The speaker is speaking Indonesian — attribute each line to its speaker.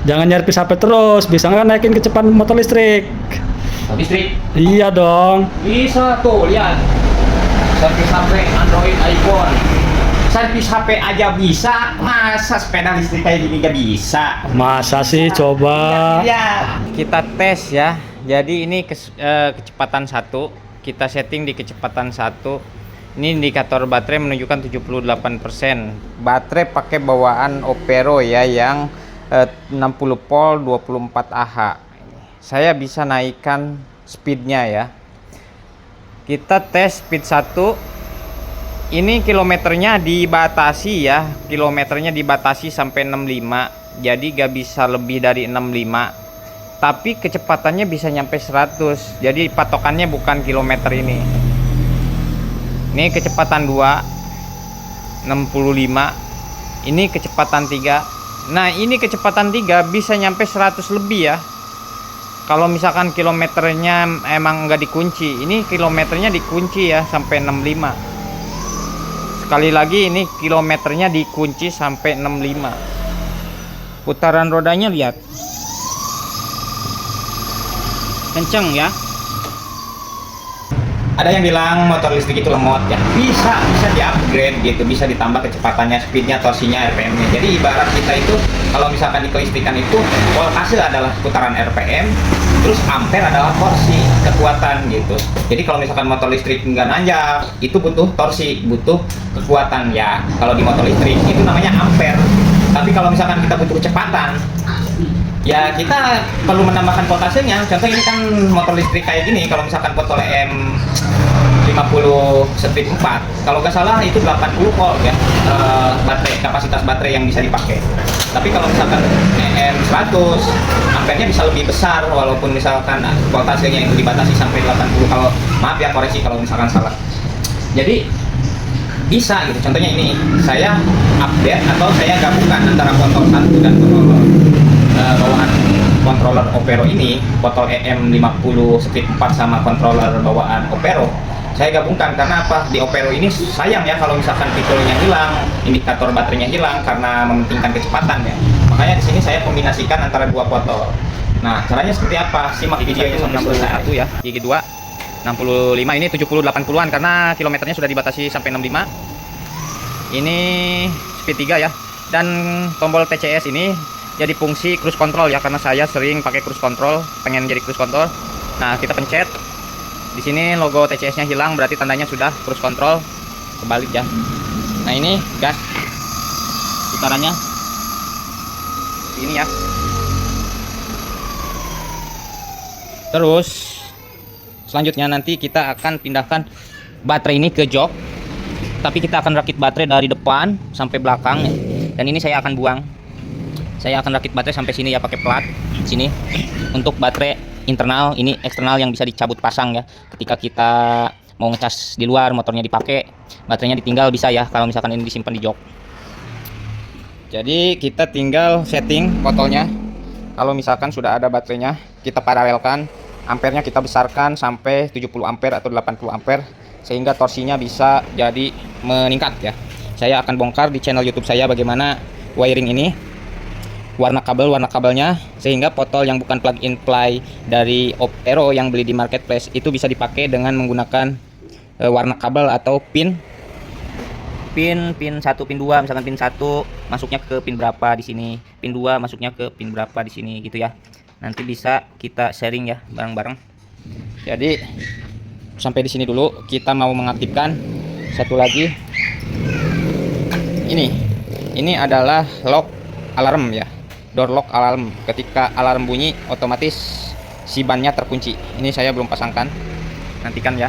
Speaker 1: Jangan nyerpis HP terus, bisa nggak naikin kecepatan motor listrik?
Speaker 2: Listrik
Speaker 1: Iya dong.
Speaker 2: bisa tuh, lihat. Servis HP Android, iPhone. Servis HP aja bisa, masa sepeda listrik kayak gini gak bisa?
Speaker 1: Masa sih, coba.
Speaker 2: Ya, kita tes ya. Jadi ini kecepatan 1, kita setting di kecepatan 1. Ini indikator baterai menunjukkan 78%. Baterai pakai bawaan Opero ya, yang 60 volt 24 Ah. Saya bisa naikkan speednya ya. Kita tes speed 1. Ini kilometernya dibatasi ya, kilometernya dibatasi sampai 65, jadi gak bisa lebih dari 65, tapi kecepatannya bisa nyampe 100. Jadi patokannya bukan kilometer ini. Ini kecepatan 2 65, ini kecepatan 3. Nah ini kecepatan 3 bisa nyampe 100 lebih ya, kalau misalkan kilometernya emang nggak dikunci. Ini kilometernya dikunci ya sampai 65. Sekali lagi, ini kilometernya dikunci sampai 65. Putaran rodanya lihat, kenceng ya. Ada yang bilang motor listrik itu lemot ya, bisa di-upgrade gitu, bisa ditambah kecepatannya, speednya, torsinya, RPM-nya. Jadi ibarat kita itu kalau misalkan di kelistrikan itu voltase adalah putaran RPM, terus ampere adalah torsi, kekuatan gitu. Jadi kalau misalkan motor listrik nggak nanjak, itu butuh torsi, butuh kekuatan ya. Kalau di motor listrik itu namanya ampere. Tapi kalau misalkan kita butuh kecepatan, ya kita perlu menambahkan voltasenya. Contoh ini kan motor listrik kayak gini, kalau misalkan botol EM 50 strip 4, kalau nggak salah itu 80 volt ya, baterai, kapasitas baterai yang bisa dipakai. Tapi kalau misalkan EM 100, ampernya bisa lebih besar, walaupun misalkan voltasenya itu dibatasi sampai 80. Kalau maaf ya, koreksi kalau misalkan salah. Jadi bisa gitu. Contohnya ini, saya update atau saya gabungkan antara botol 1 dan botol bawaan controller Opero ini, botol EM50 strip 4 sama controller bawaan Opero. Saya gabungkan karena apa? Di Opero ini sayang ya kalau misalkan fiturnya hilang, indikator baterainya hilang karena mementingkan kecepatan ya. Makanya di sini saya kombinasikan antara dua botol. Nah, caranya seperti apa? Simak videonya sampai selesai. 1 ya, gigi 2 65, ini 70 80-an karena kilometernya sudah dibatasi sampai 65. Ini speed 3 ya. Dan tombol TCS ini jadi fungsi cruise control ya, karena saya sering pakai cruise control, pengen jadi cruise control. Nah, kita pencet. Di sini logo TCS-nya hilang, berarti tandanya sudah cruise control. Kebalik ya. Nah, ini gas. Putarannya ini ya. Terus selanjutnya nanti kita akan pindahkan baterai ini ke jok. Tapi kita akan rakit baterai dari depan sampai belakang ya. Dan ini saya akan buang. Saya akan rakit baterai sampai sini ya, pakai plat sini. Untuk baterai internal, ini eksternal yang bisa dicabut pasang ya. Ketika kita mau ngecas di luar, motornya dipakai, baterainya ditinggal bisa ya, kalau misalkan ini disimpan di jok. Jadi kita tinggal setting botolnya. Kalau misalkan sudah ada baterainya, kita paralelkan, ampernya kita besarkan sampai 70 ampere atau 80 ampere, sehingga torsinya bisa jadi meningkat ya. Saya akan bongkar di channel YouTube saya bagaimana wiring ini, warna kabelnya, sehingga botol yang bukan plug in play dari Opero yang beli di marketplace itu bisa dipakai dengan menggunakan warna kabel atau pin 1, pin 2, misalkan pin 1 masuknya ke pin berapa di sini, pin 2 masuknya ke pin berapa di sini gitu ya. Nanti bisa kita sharing ya bareng-bareng. Jadi sampai di sini dulu, kita mau mengaktifkan satu lagi. Ini adalah lock alarm ya, door lock alarm. Ketika alarm bunyi otomatis si bannya terkunci. Ini saya belum pasangkan, nantikan ya.